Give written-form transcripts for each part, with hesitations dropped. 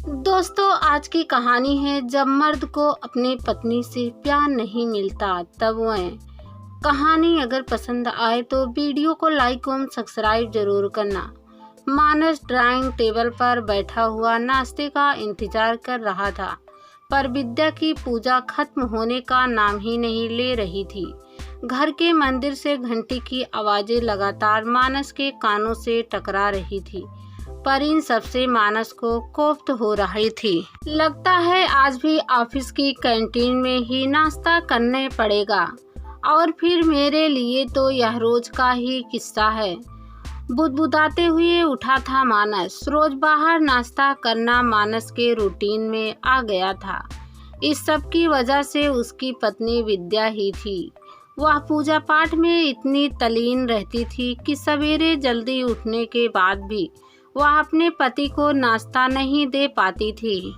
दोस्तों, आज की कहानी है जब मर्द को अपनी पत्नी से प्यार नहीं मिलता तब वह। कहानी अगर पसंद आए तो वीडियो को लाइक और सब्सक्राइब जरूर करना। मानस ड्राइंग टेबल पर बैठा हुआ नाश्ते का इंतजार कर रहा था, पर विद्या की पूजा खत्म होने का नाम ही नहीं ले रही थी। घर के मंदिर से घंटी की आवाजें लगातार मानस के कानों से टकरा रही थी, पर इन सबसे मानस को कोफ्त हो रही थी। लगता है आज भी ऑफिस की कैंटीन में ही नाश्ता करने पड़ेगा, और फिर मेरे लिए तो यह रोज का ही किस्सा है। बुदबुदाते हुए उठा था मानस। रोज बाहर नाश्ता करना मानस के रूटीन में आ गया था। इस सब की वजह से उसकी पत्नी विद्या ही थी। वह पूजा पाठ में इतनी तल्लीन रहती थी कि सवेरे जल्दी उठने के बाद भी वह अपने पति को नाश्ता नहीं दे पाती थी।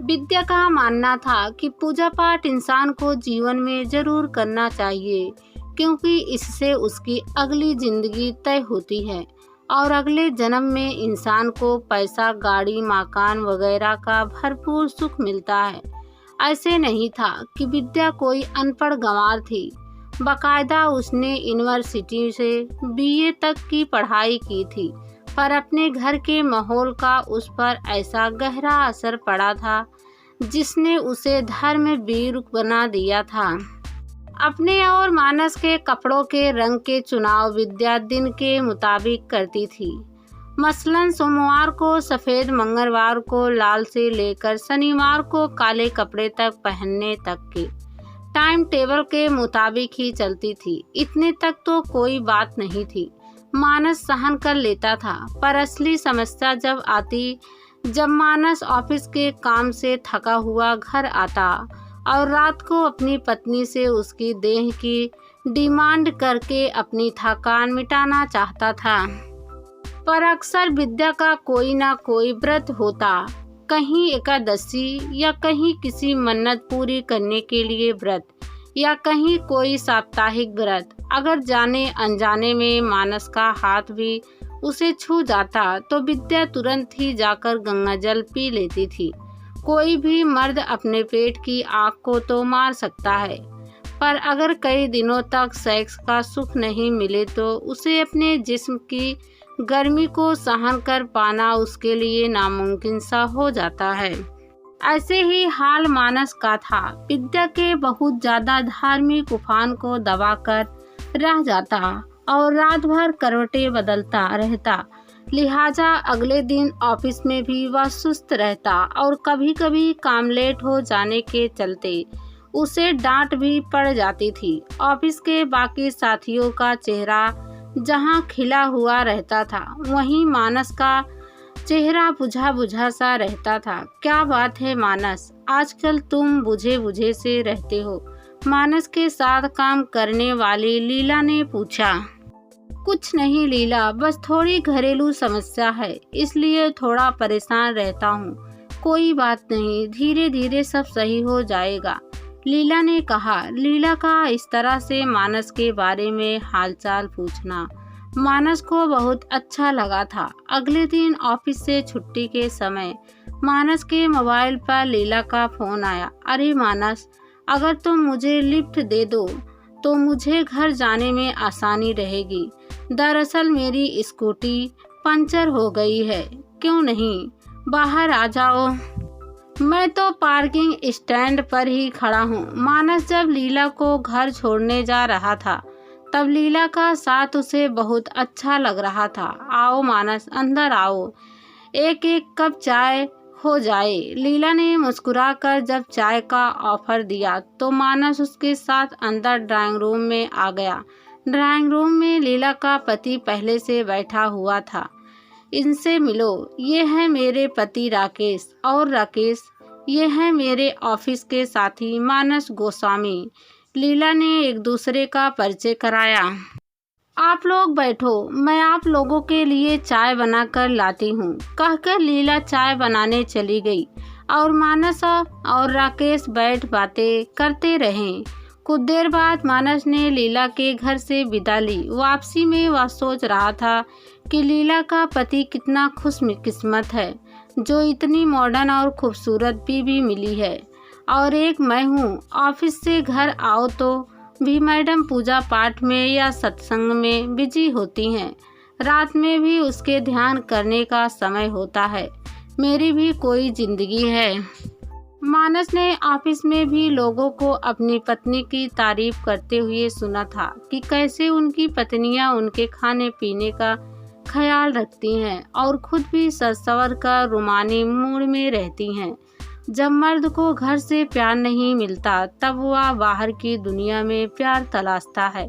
विद्या का मानना था कि पूजा पाठ इंसान को जीवन में जरूर करना चाहिए, क्योंकि इससे उसकी अगली जिंदगी तय होती है और अगले जन्म में इंसान को पैसा, गाड़ी, मकान वगैरह का भरपूर सुख मिलता है। ऐसे नहीं था कि विद्या कोई अनपढ़ गंवार थी। बाकायदा उसने यूनिवर्सिटी से बीए तक की पढ़ाई की थी, पर अपने घर के माहौल का उस पर ऐसा गहरा असर पड़ा था जिसने उसे धर्म वीर बना दिया था। अपने और मानस के कपड़ों के रंग के चुनाव विद्या दिन के मुताबिक करती थी। मसलन सोमवार को सफ़ेद, मंगलवार को लाल से लेकर शनिवार को काले कपड़े तक पहनने तक के टाइम टेबल के मुताबिक ही चलती थी। इतने तक तो कोई बात नहीं थी, मानस सहन कर लेता था। पर असली समस्या जब आती, जब मानस ऑफिस के काम से थका हुआ घर आता और रात को अपनी पत्नी से उसकी देह की डिमांड करके अपनी थकान मिटाना चाहता था। पर अक्सर विद्या का कोई ना कोई व्रत होता, कहीं एकादशी या कहीं किसी मन्नत पूरी करने के लिए व्रत, या कहीं कोई साप्ताहिक व्रत। अगर जाने अनजाने में मानस का हाथ भी उसे छू जाता तो विद्या तुरंत ही जाकर गंगा जल पी लेती थी। कोई भी मर्द अपने पेट की आग को तो मार सकता है, पर अगर कई दिनों तक सेक्स का सुख नहीं मिले तो उसे अपने जिस्म की गर्मी को सहन कर पाना उसके लिए नामुमकिन सा हो जाता है। ऐसे ही हाल मानस का था। विद्या के बहुत ज्यादा धार्मिक उफान को दबाकर रह जाता और रात भर करवटें बदलता रहता, लिहाजा अगले दिन ऑफिस में भी वह सुस्त रहता और कभी कभी काम लेट हो जाने के चलते उसे डांट भी पड़ जाती थी। ऑफिस के बाकी साथियों का चेहरा जहां खिला हुआ रहता था, वहीं मानस का चेहरा बुझा बुझा सा रहता था। क्या बात है मानस, आजकल तुम बुझे बुझे से रहते हो? मानस के साथ काम करने वाली लीला ने पूछा। कुछ नहीं लीला, बस थोड़ी घरेलू समस्या है, इसलिए थोड़ा परेशान रहता हूँ। कोई बात नहीं, धीरे धीरे सब सही हो जाएगा, लीला ने कहा। लीला का इस तरह से मानस के बारे में हालचाल पूछना मानस को बहुत अच्छा लगा था। अगले दिन ऑफिस से छुट्टी के समय मानस के मोबाइल पर लीला का फोन आया। अरे मानस, अगर तुम मुझे लिफ्ट दे दो तो मुझे घर जाने में आसानी रहेगी। दरअसल मेरी स्कूटी पंचर हो गई है। क्यों नहीं, बाहर आ जाओ, मैं तो पार्किंग स्टैंड पर ही खड़ा हूँ। मानस जब लीला को घर छोड़ने जा रहा था तब लीला का साथ उसे बहुत अच्छा लग रहा था। आओ मानस, अंदर आओ, एक एक कप चाय हो जाए। लीला ने मुस्कुराकर जब चाय का ऑफर दिया तो मानस उसके साथ अंदर ड्राइंग रूम में आ गया। ड्राइंग रूम में लीला का पति पहले से बैठा हुआ था। इनसे मिलो, ये है मेरे पति राकेश, और राकेश ये है मेरे ऑफिस के साथी मानस गोस्वामी। लीला ने एक दूसरे का परिचय कराया। आप लोग बैठो, मैं आप लोगों के लिए चाय बनाकर लाती हूँ, कहकर लीला चाय बनाने चली गई और मानस और राकेश बैठ बातें करते रहे। कुछ देर बाद मानस ने लीला के घर से विदा ली। वापसी में वह सोच रहा था कि लीला का पति कितना खुशकिस्मत है जो इतनी मॉडर्न और खूबसूरत बीवी मिली है। और एक मैं हूँ, ऑफिस से घर आओ तो भी मैडम पूजा पाठ में या सत्संग में बिजी होती हैं। रात में भी उसके ध्यान करने का समय होता है। मेरी भी कोई जिंदगी है। मानस ने ऑफिस में भी लोगों को अपनी पत्नी की तारीफ करते हुए सुना था कि कैसे उनकी पत्नियां उनके खाने पीने का ख्याल रखती हैं और खुद भी सज संवर कर रूमानी मूड में रहती हैं। जब मर्द को घर से प्यार नहीं मिलता तब वह बाहर की दुनिया में प्यार तलाशता है।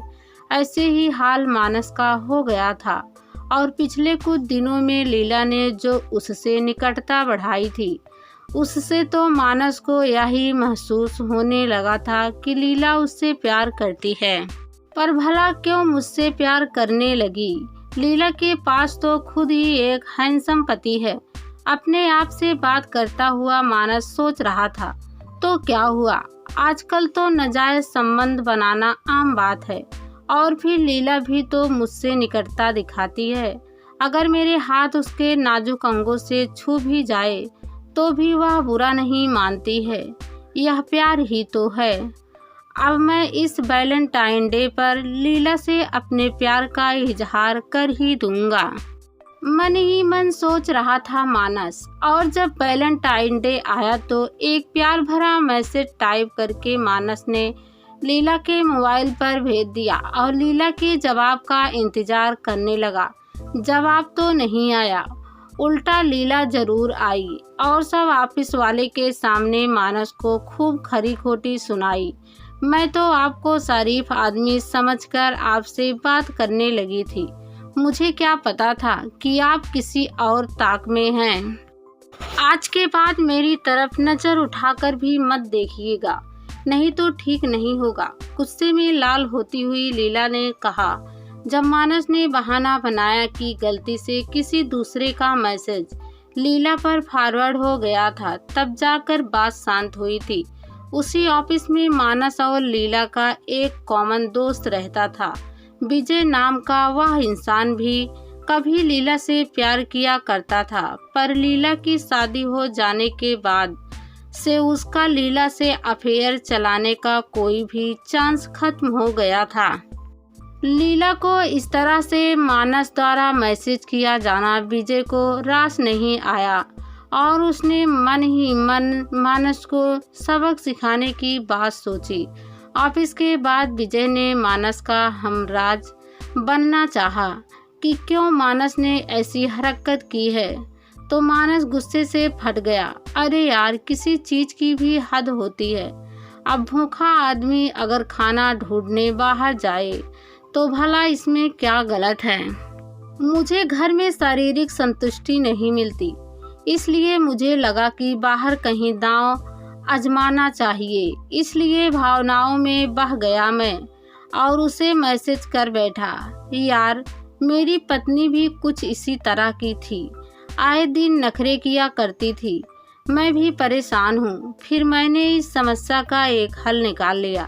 ऐसे ही हाल मानस का हो गया था और पिछले कुछ दिनों में लीला ने जो उससे निकटता बढ़ाई थी, उससे तो मानस को यही महसूस होने लगा था कि लीला उससे प्यार करती है। पर भला क्यों मुझसे प्यार करने लगी? लीला के पास तो खुद ही एक हैंडसम पति है। अपने आप से बात करता हुआ मानस सोच रहा था। तो क्या हुआ, आजकल तो नाजायज संबंध बनाना आम बात है। और फिर लीला भी तो मुझसे निकटता दिखाती है। अगर मेरे हाथ उसके नाजुक अंगों से छू भी जाए तो भी वह बुरा नहीं मानती है। यह प्यार ही तो है। अब मैं इस वैलेंटाइन डे पर लीला से अपने प्यार का इजहार कर ही दूंगा, मन ही मन सोच रहा था मानस। और जब वैलेंटाइन डे आया तो एक प्यार भरा मैसेज टाइप करके मानस ने लीला के मोबाइल पर भेज दिया और लीला के जवाब का इंतजार करने लगा। जवाब तो नहीं आया, उल्टा लीला जरूर आई और सब ऑफिस वाले के सामने मानस को खूब खरी खोटी सुनाई। मैं तो आपको शरीफ आदमी समझकर आपसे बात करने लगी थी। मुझे क्या पता था कि आप किसी और ताक में हैं। आज के बाद मेरी तरफ नजर उठाकर भी मत देखिएगा, नहीं तो ठीक नहीं होगा, गुस्से में लाल होती हुई लीला ने कहा। जब मानस ने बहाना बनाया कि गलती से किसी दूसरे का मैसेज लीला पर फॉरवर्ड हो गया था, तब जाकर बात शांत हुई थी। उसी ऑफिस में मानस और लीला का एक कॉमन दोस्त रहता था, विजय नाम का। वह इंसान भी कभी लीला से प्यार किया करता था, पर लीला की शादी हो जाने के बाद से उसका लीला से अफेयर चलाने का कोई भी चांस खत्म हो गया था। लीला को इस तरह से मानस द्वारा मैसेज किया जाना विजय को रास नहीं आया और उसने मन ही मन मानस को सबक सिखाने की बात सोची। ऑफिस के बाद विजय ने मानस का हमराज बनना चाहा कि क्यों मानस ने ऐसी हरकत की है, तो मानस गुस्से से फट गया। अरे यार, किसी चीज की भी हद होती है। अब भूखा आदमी अगर खाना ढूंढने बाहर जाए तो भला इसमें क्या गलत है? मुझे घर में शारीरिक संतुष्टि नहीं मिलती, इसलिए मुझे लगा कि बाहर कहीं दांव आजमाना चाहिए। इसलिए भावनाओं में बह गया मैं और उसे मैसेज कर बैठा। यार, मेरी पत्नी भी कुछ इसी तरह की थी, आए दिन नखरे किया करती थी। मैं भी परेशान हूँ। फिर मैंने इस समस्या का एक हल निकाल लिया।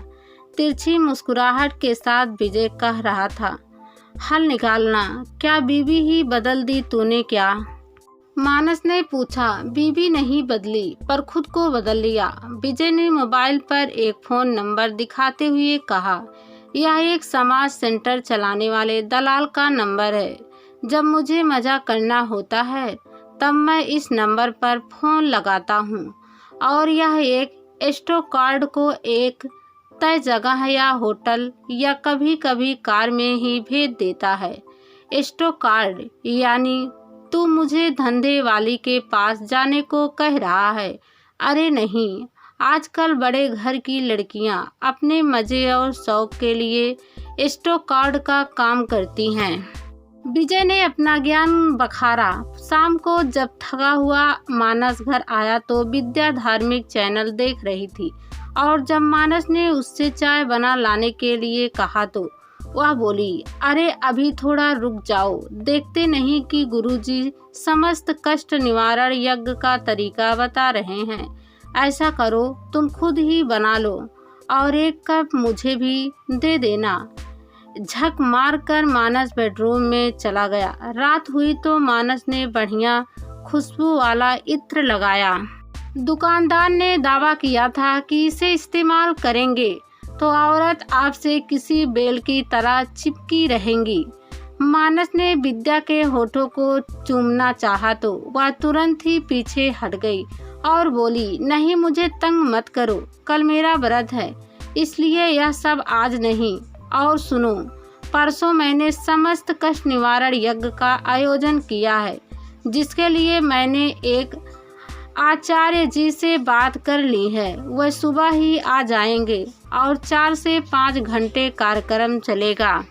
तिरछी मुस्कुराहट के साथ विजय कह रहा था। हल निकालना? क्या बीवी ही बदल दी तूने क्या? मानस ने पूछा। बीवी नहीं बदली, पर खुद को बदल लिया। विजय ने मोबाइल पर एक फोन नंबर दिखाते हुए कहा। यह एक समाज सेंटर चलाने वाले दलाल का नंबर है। जब मुझे मजा करना होता है तब मैं इस नंबर पर फोन लगाता हूँ और यह एक स्टॉक कार्ड को एक तय जगह या होटल या कभी कभी कार में ही भेज देता है। स्टॉक कार्ड यानी तू मुझे धंधे वाली के पास जाने को कह रहा है? अरे नहीं, आजकल बड़े घर की लड़कियां अपने मजे और शौक के लिए स्टॉक कार्ड का काम करती हैं। विजय ने अपना ज्ञान बखारा। शाम को जब थका हुआ मानस घर आया तो विद्या धार्मिक चैनल देख रही थी और जब मानस ने उससे चाय बना लाने के लिए कहा तो वह बोली, अरे अभी थोड़ा रुक जाओ, देखते नहीं कि गुरुजी समस्त कष्ट निवारण यज्ञ का तरीका बता रहे हैं। ऐसा करो, तुम खुद ही बना लो और एक कप मुझे भी दे देना। झक मार कर मानस बेडरूम में चला गया। रात हुई तो मानस ने बढ़िया खुशबू वाला इत्र लगाया। दुकानदार ने दावा किया था कि इसे इस्तेमाल करेंगे तो औरत आपसे किसी बेल की तरह चिपकी रहेंगी। मानस ने विद्या के होठों को चूमना चाहा तो वह तुरंत ही पीछे हट गई और बोली, नहीं, मुझे तंग मत करो, कल मेरा व्रत है, इसलिए यह सब आज नहीं। और सुनो, परसों मैंने समस्त कष्ट निवारण यज्ञ का आयोजन किया है, जिसके लिए मैंने एक आचार्य जी से बात कर ली है। वह सुबह ही आ जाएंगे और 4 से 5 घंटे कार्यक्रम चलेगा।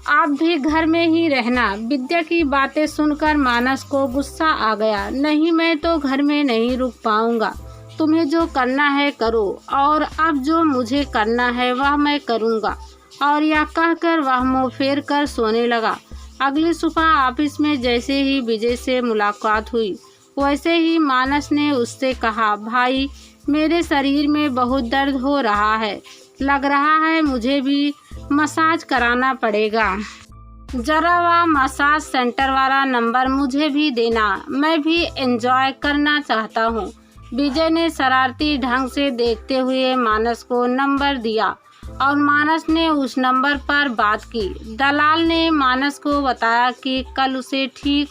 आप भी घर में ही रहना। विद्या की बातें सुनकर मानस को गुस्सा आ गया। नहीं, मैं तो घर में नहीं रुक पाऊंगा, तुम्हें जो करना है करो, और अब जो मुझे करना है वह मैं करूंगा। और यह कहकर वह मुँह फेर कर सोने लगा। अगली सुबह ऑफिस में जैसे ही विजय से मुलाकात हुई, वैसे ही मानस ने उससे कहा, भाई, मेरे शरीर में बहुत दर्द हो रहा है, लग रहा है मुझे भी मसाज कराना पड़ेगा। जरा वह मसाज सेंटर वाला नंबर मुझे भी देना, मैं भी एंजॉय करना चाहता हूँ। विजय ने शरारती ढंग से देखते हुए मानस को नंबर दिया और मानस ने उस नंबर पर बात की। दलाल ने मानस को बताया कि कल उसे ठीक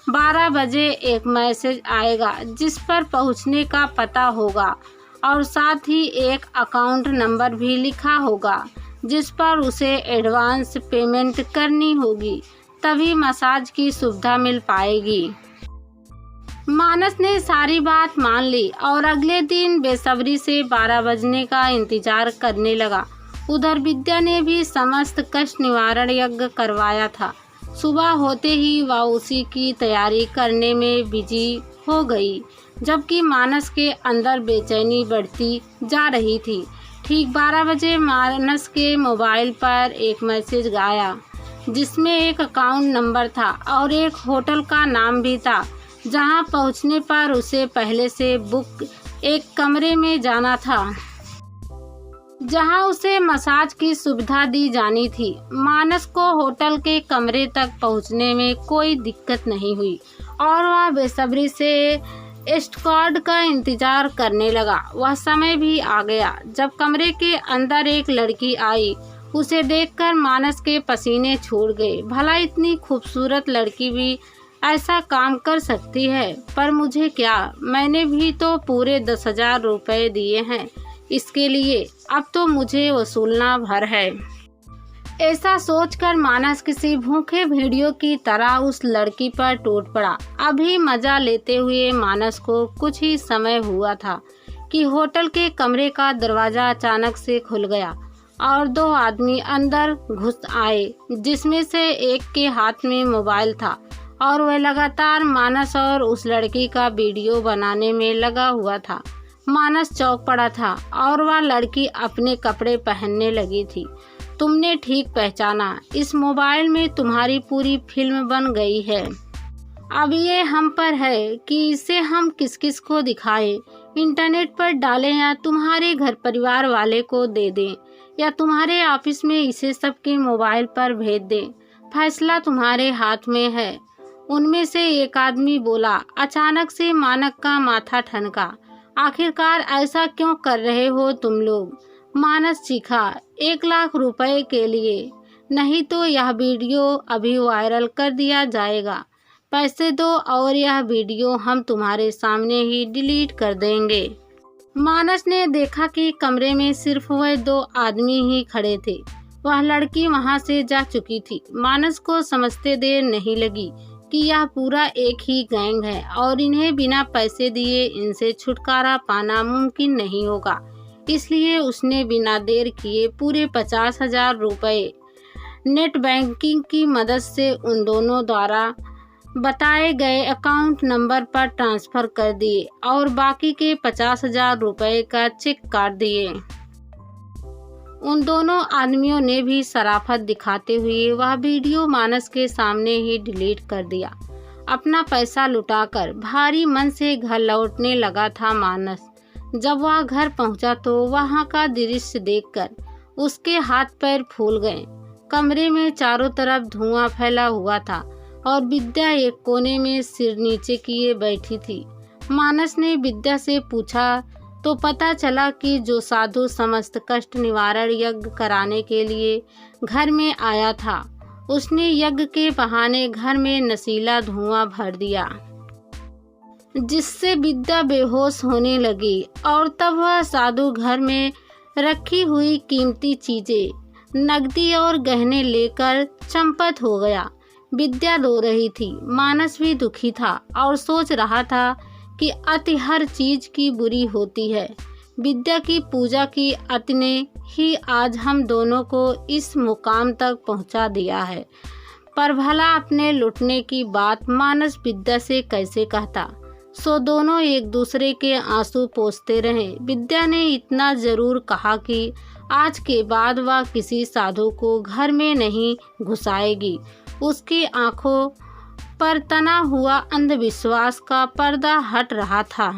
12 बजे एक मैसेज आएगा जिस पर पहुंचने का पता होगा और साथ ही एक अकाउंट नंबर भी लिखा होगा जिस पर उसे एडवांस पेमेंट करनी होगी, तभी मसाज की सुविधा मिल पाएगी। मानस ने सारी बात मान ली और अगले दिन बेसब्री से 12 बजने का इंतजार करने लगा। उधर विद्या ने भी समस्त कष्ट निवारण यज्ञ करवाया था। सुबह होते ही वह उसी की तैयारी करने में बिजी हो गई, जबकि मानस के अंदर बेचैनी बढ़ती जा रही थी। ठीक 12 बजे मानस के मोबाइल पर एक मैसेज आया जिसमें एक अकाउंट नंबर था और एक होटल का नाम भी था, जहां पहुंचने पर उसे पहले से बुक एक कमरे में जाना था, जहां उसे मसाज की सुविधा दी जानी थी। मानस को होटल के कमरे तक पहुंचने में कोई दिक्कत नहीं हुई और वह बेसब्री से एस्कॉर्ट का इंतजार करने लगा। वह समय भी आ गया जब कमरे के अंदर एक लड़की आई। उसे देखकर मानस के पसीने छूट गए। भला इतनी खूबसूरत लड़की भी ऐसा काम कर सकती है, पर मुझे क्या, मैंने भी तो पूरे 10,000 रुपये दिए हैं इसके लिए, अब तो मुझे वसूलना भर है। ऐसा सोचकर मानस किसी भूखे भेड़ियों की तरह उस लड़की पर टूट पड़ा। अभी मजा लेते हुए मानस को कुछ ही समय हुआ था कि होटल के कमरे का दरवाजा अचानक से खुल गया और 2 आदमी अंदर घुस आए, जिसमें से एक के हाथ में मोबाइल था और वह लगातार मानस और उस लड़की का वीडियो बनाने में लगा हुआ था। मानस चौंक पड़ा था और वह लड़की अपने कपड़े पहनने लगी थी। तुमने ठीक पहचाना, इस मोबाइल में तुम्हारी पूरी फिल्म बन गई है। अब ये हम पर है कि इसे हम किस किस को दिखाएं, इंटरनेट पर डालें या तुम्हारे घर परिवार वाले को दे दें या तुम्हारे ऑफिस में इसे सबके मोबाइल पर भेज दें। फैसला तुम्हारे हाथ में है। उनमें से एक आदमी बोला। अचानक से मानस का माथा ठनका। आखिरकार ऐसा क्यों कर रहे हो तुम लोग? मानस चीखा। 1 लाख रुपए के लिए, नहीं तो यह वीडियो अभी वायरल कर दिया जाएगा। पैसे दो और यह वीडियो हम तुम्हारे सामने ही डिलीट कर देंगे। मानस ने देखा कि कमरे में सिर्फ वह 2 आदमी ही खड़े थे। वह लड़की वहां से जा चुकी थी। मानस को समझते देर नहीं लगी कि यह पूरा एक ही गैंग है और इन्हें बिना पैसे दिए इनसे छुटकारा पाना मुमकिन नहीं होगा। इसलिए उसने बिना देर किए पूरे 50,000 रुपये नेट बैंकिंग की मदद से उन दोनों द्वारा बताए गए अकाउंट नंबर पर ट्रांसफ़र कर दिए और बाकी के 50,000 रुपये का चेक काट दिए। उन दोनों आदमियों ने भी शराफत दिखाते हुए वह वीडियो मानस के सामने ही डिलीट कर दिया। अपना पैसा लुटाकर भारी मन से घर लौटने लगा था मानस। जब वह घर पहुंचा तो वहां का दृश्य देखकर उसके हाथ पैर फूल गए। कमरे में चारों तरफ धुआं फैला हुआ था और विद्या एक कोने में सिर नीचे किए बैठी थी। मानस ने विद्या से पूछा तो पता चला कि जो साधु समस्त कष्ट निवारण यज्ञ कराने के लिए घर में आया था, उसने यज्ञ के बहाने घर में नशीला धुआं भर दिया, जिससे विद्या बेहोश होने लगी। और तब वह साधु घर में रखी हुई कीमती चीजें, नकदी और गहने लेकर चंपत हो गया। विद्या रो रही थी, मानस भी दुखी था और सोच रहा था कि अति हर चीज की बुरी होती है। विद्या की पूजा की अति ने ही आज हम दोनों को इस मुकाम तक पहुंचा दिया है। पर भला अपने लुटने की बात मानस विद्या से कैसे कहता। सो दोनों एक दूसरे के आंसू पोंछते रहे। विद्या ने इतना जरूर कहा कि आज के बाद वह किसी साधु को घर में नहीं घुसाएगी। उसकी आंखों पर तना हुआ अंधविश्वास का पर्दा हट रहा था।